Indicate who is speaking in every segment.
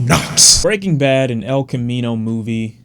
Speaker 1: not.
Speaker 2: Breaking Bad and El Camino movie.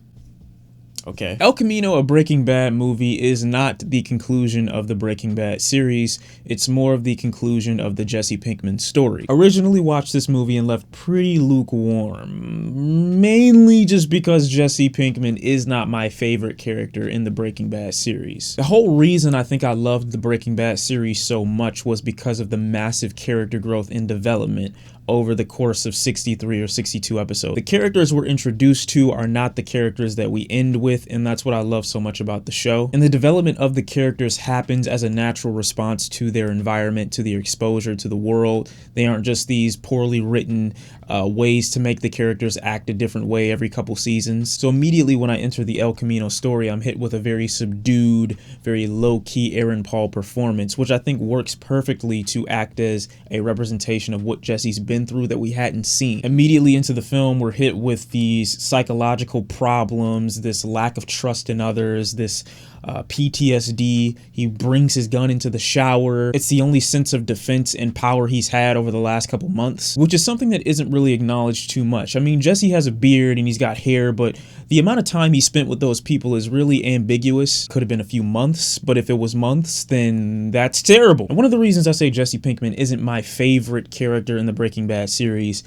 Speaker 2: Okay. El Camino, a Breaking Bad movie, is not the conclusion of the Breaking Bad series. It's more of the conclusion of the Jessie Pinkman story. Originally watched this movie and left pretty lukewarm, mainly just because Jessie Pinkman is not my favorite character in the Breaking Bad series. The whole reason I think I loved the Breaking Bad series so much was because of the massive character growth and development over the course of 63 or 62 episodes. The characters we're introduced to are not the characters that we end with, and that's what I love so much about the show. And the development of the characters happens as a natural response to their environment, to their exposure to the world. They aren't just these poorly written ways to make the characters act a different way every couple seasons. So immediately when I enter the El Camino story, I'm hit with a very subdued, very low-key Aaron Paul performance, which I think works perfectly to act as a representation of what Jesse's been through that we hadn't seen. Immediately into the film, we're hit with these psychological problems, this lack of trust in others, this PTSD. He brings his gun into the shower. It's the only sense of defense and power he's had over the last couple months, which is something that isn't really acknowledged too much. I mean, Jesse has a beard and he's got hair, but the amount of time he spent with those people is really ambiguous. Could have been a few months, but if it was months, then that's terrible. And one of the reasons I say Jesse Pinkman isn't my favorite character in the Breaking Bad series,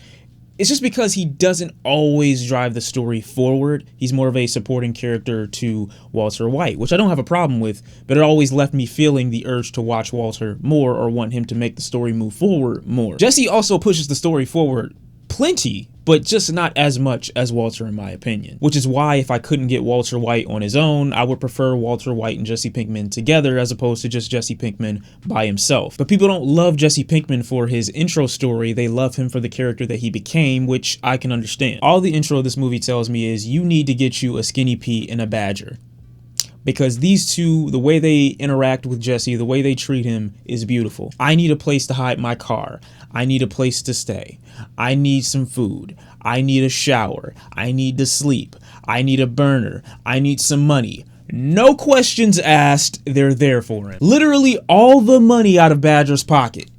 Speaker 2: it's just because he doesn't always drive the story forward. He's more of a supporting character to Walter White, which I don't have a problem with, but it always left me feeling the urge to watch Walter more or want him to make the story move forward more. Jesse also pushes the story forward plenty, but just not as much as Walter, in my opinion. Which is why if I couldn't get Walter White on his own, I would prefer Walter White and Jesse Pinkman together as opposed to just Jesse Pinkman by himself. But people don't love Jesse Pinkman for his intro story. They love him for the character that he became, which I can understand. All the intro of this movie tells me is you need to get you a Skinny Pete and a Badger. Because these two, the way they interact with Jesse, the way they treat him is beautiful. I need a place to hide my car. I need a place to stay. I need some food. I need a shower. I need to sleep. I need a burner. I need some money. No questions asked, they're there for him. Literally all the money out of Badger's pocket.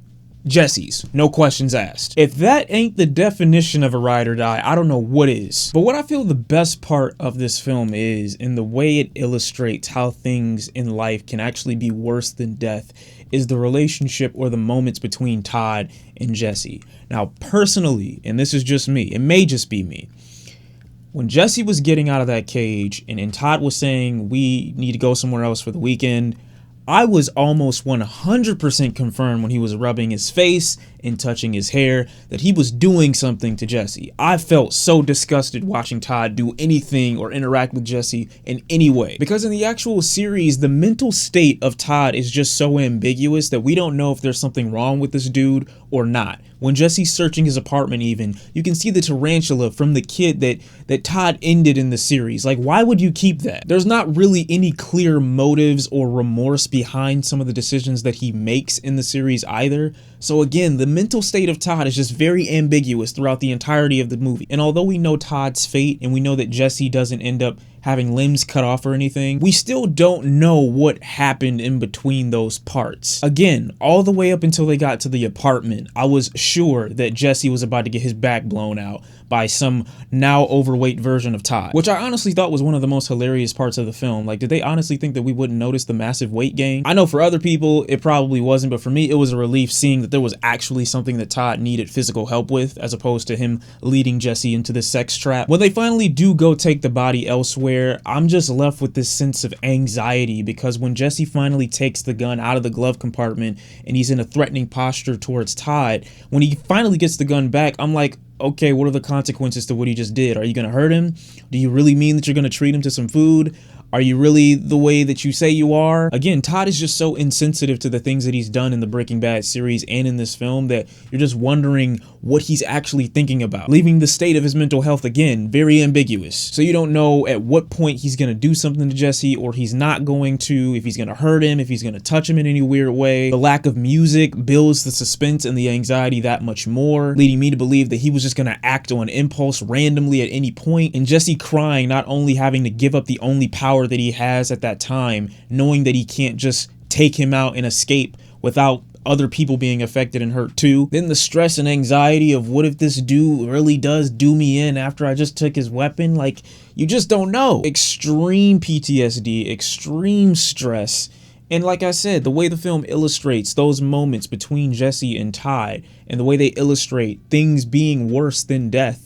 Speaker 2: Jesse's, no questions asked. If that ain't the definition of a ride or die, I don't know what is. But what I feel the best part of this film is in the way it illustrates how things in life can actually be worse than death is the relationship or the moments between Todd and Jesse. Now, personally, and this is just me, it may just be me, when Jesse was getting out of that cage and Todd was saying we need to go somewhere else for the weekend, I was almost 100% confirmed when he was rubbing his face and touching his hair that he was doing something to Jesse. I felt so disgusted watching Todd do anything or interact with Jesse in any way. Because in the actual series, the mental state of Todd is just so ambiguous that we don't know if there's something wrong with this dude or not. When Jesse's searching his apartment even, you can see the tarantula from the kid that Todd ended in the series. Like, why would you keep that? There's not really any clear motives or remorse behind some of the decisions that he makes in the series either. So again, the mental state of Todd is just very ambiguous throughout the entirety of the movie. And although we know Todd's fate and we know that Jesse doesn't end up having limbs cut off or anything, we still don't know what happened in between those parts. Again, all the way up until they got to the apartment, I was sure that Jesse was about to get his back blown out by some now overweight version of Todd, which I honestly thought was one of the most hilarious parts of the film. Like, did they honestly think that we wouldn't notice the massive weight gain? I know for other people it probably wasn't, but for me it was a relief seeing that there was actually something that Todd needed physical help with, as opposed to him leading Jesse into the sex trap. When they finally do go take the body elsewhere, I'm just left with this sense of anxiety, because when Jesse finally takes the gun out of the glove compartment and he's in a threatening posture towards Todd, when he finally gets the gun back, I'm like, okay, what are the consequences to what he just did? Are you going to hurt him? Do you really mean that you're going to treat him to some food? Are you really the way that you say you are? Again, Todd is just so insensitive to the things that he's done in the Breaking Bad series and in this film that you're just wondering what he's actually thinking about. Leaving the state of his mental health, again, very ambiguous. So you don't know at what point he's going to do something to Jesse or he's not going to, if he's going to hurt him, if he's going to touch him in any weird way. The lack of music builds the suspense and the anxiety that much more, leading me to believe that he was just going to act on impulse randomly at any point. And Jesse crying, not only having to give up the only power that he has at that time, knowing that he can't just take him out and escape without other people being affected and hurt too. Then the stress and anxiety of what if this dude really does do me in after I just took his weapon? Like, you just don't know. Extreme PTSD, extreme stress. And like I said, the way the film illustrates those moments between Jessie and Ty, and the way they illustrate things being worse than death,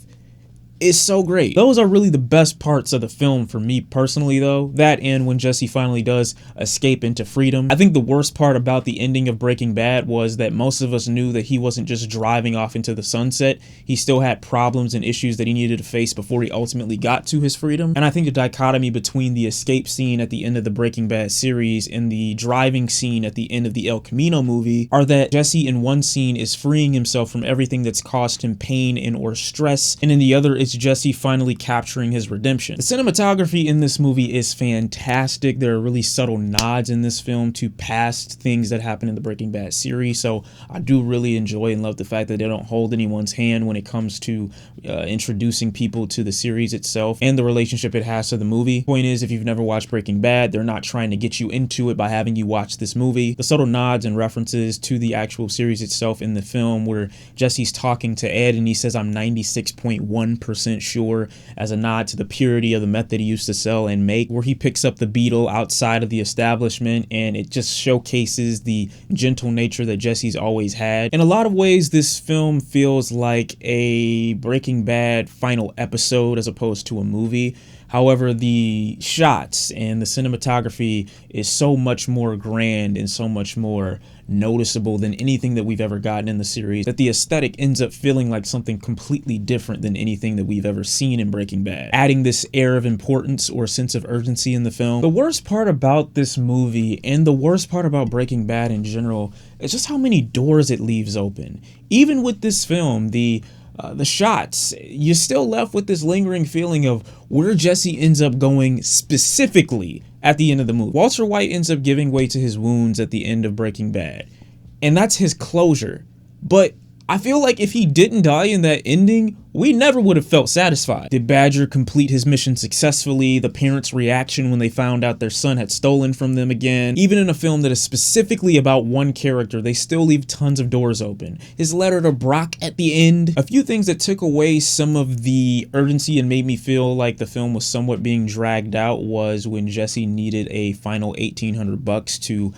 Speaker 2: is so great. Those are really the best parts of the film for me personally though. That and when Jessie finally does escape into freedom. I think the worst part about the ending of Breaking Bad was that most of us knew that he wasn't just driving off into the sunset. He still had problems and issues that he needed to face before he ultimately got to his freedom. And I think the dichotomy between the escape scene at the end of the Breaking Bad series and the driving scene at the end of the El Camino movie are that Jessie in one scene is freeing himself from everything that's caused him pain and or stress, and in the other it's Jessie finally capturing his redemption. The cinematography in this movie is fantastic. There are really subtle nods in this film to past things that happen in the Breaking Bad series, so I do really enjoy and love the fact that they don't hold anyone's hand when it comes to introducing people to the series itself and the relationship it has to the movie. Point is, if you've never watched Breaking Bad, they're not trying to get you into it by having you watch this movie. The subtle nods and references to the actual series itself in the film, where Jesse's talking to Ed and he says, "I'm 96.1% sure," as a nod to the purity of the meth that he used to sell and make, where he picks up the beetle outside of the establishment, and it just showcases the gentle nature that Jesse's always had. In a lot of ways, this film feels like a Breaking Bad final episode as opposed to a movie. However, the shots and the cinematography is so much more grand and so much more noticeable than anything that we've ever gotten in the series that the aesthetic ends up feeling like something completely different than anything that we've ever seen in Breaking Bad, adding this air of importance or sense of urgency in the film. The worst part about this movie, and the worst part about Breaking Bad in general, is just how many doors it leaves open. Even with this film, the shots, you're still left with this lingering feeling of where Jesse ends up going specifically at the end of the movie. Walter White ends up giving way to his wounds at the end of Breaking Bad, and that's his closure. But I feel like if he didn't die in that ending, we never would have felt satisfied. Did Badger complete his mission successfully? The parents' reaction when they found out their son had stolen from them again? Even in a film that is specifically about one character, they still leave tons of doors open. His letter to Brock at the end. A few things that took away some of the urgency and made me feel like the film was somewhat being dragged out was when Jesse needed a final $1,800 to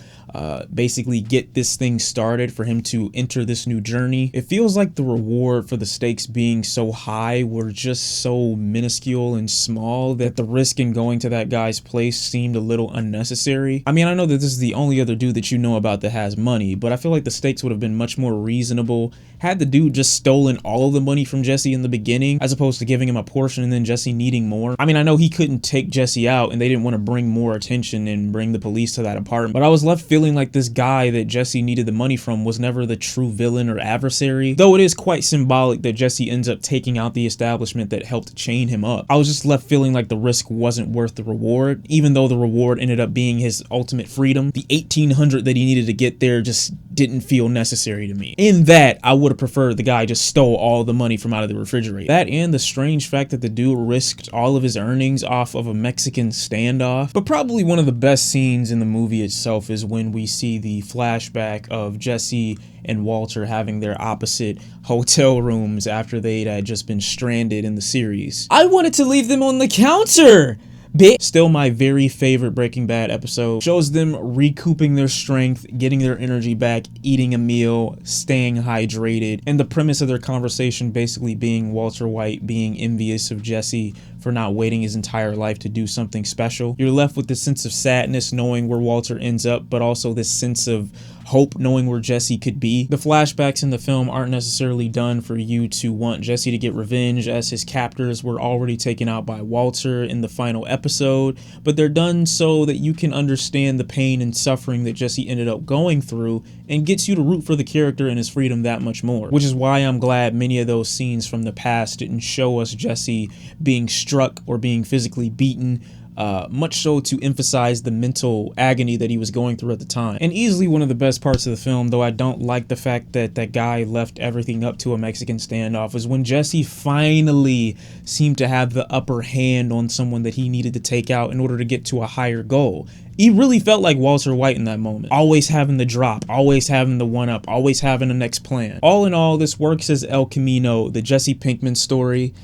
Speaker 2: basically get this thing started for him to enter this new journey. It feels like the reward for the stakes being so high were just so minuscule and small that the risk in going to that guy's place seemed a little unnecessary. I mean, I know that this is the only other dude that you know about that has money, but I feel like the stakes would have been much more reasonable had the dude just stolen all of the money from Jesse in the beginning, as opposed to giving him a portion and then Jesse needing more. I mean, I know he couldn't take Jesse out and they didn't want to bring more attention and bring the police to that apartment, but I was left feeling like this guy that Jesse needed the money from was never the true villain or adversary, though it is quite symbolic that Jesse ends up taking out the establishment that helped chain him up. I was just left feeling like the risk wasn't worth the reward, even though the reward ended up being his ultimate freedom. The $1,800 that he needed to get there just didn't feel necessary to me. In that, I would have preferred the guy just stole all the money from out of the refrigerator. That and the strange fact that the dude risked all of his earnings off of a Mexican standoff. But probably one of the best scenes in the movie itself is when we see the flashback of Jesse and Walter having their opposite hotel rooms after they had just been stranded in the series. I wanted to leave them on the counter! Still my very favorite Breaking Bad episode. Shows them recouping their strength, getting their energy back, eating a meal, staying hydrated, and the premise of their conversation basically being Walter White being envious of Jesse for not waiting his entire life to do something special. You're left with this sense of sadness knowing where Walter ends up, but also this sense of hope knowing where Jesse could be. The flashbacks in the film aren't necessarily done for you to want Jesse to get revenge, as his captors were already taken out by Walter in the final episode, but they're done so that you can understand the pain and suffering that Jesse ended up going through and gets you to root for the character and his freedom that much more, which is why I'm glad many of those scenes from the past didn't show us Jesse being struck or being physically beaten. much so to emphasize the mental agony that he was going through at the time. And easily one of the best parts of the film, though I don't like the fact that that guy left everything up to a Mexican standoff, was when Jesse finally seemed to have the upper hand on someone that he needed to take out in order to get to a higher goal. He really felt like Walter White in that moment. Always having the drop, always having the one-up, always having the next plan. All in all, this works as El Camino, the Jessie Pinkman story,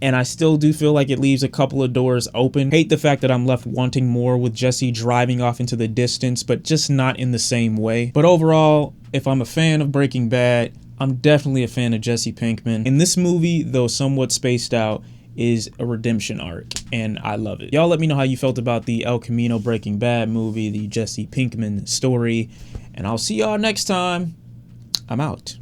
Speaker 2: and I still do feel like it leaves a couple of doors open. Hate the fact that I'm left wanting more with Jesse driving off into the distance, but just not in the same way. But overall, if I'm a fan of Breaking Bad, I'm definitely a fan of Jesse Pinkman. In this movie, though somewhat spaced out, is a redemption arc, and I love it. Y'all let me know how you felt about the El Camino Breaking Bad movie, the Jesse Pinkman story, and I'll see y'all next time. I'm out.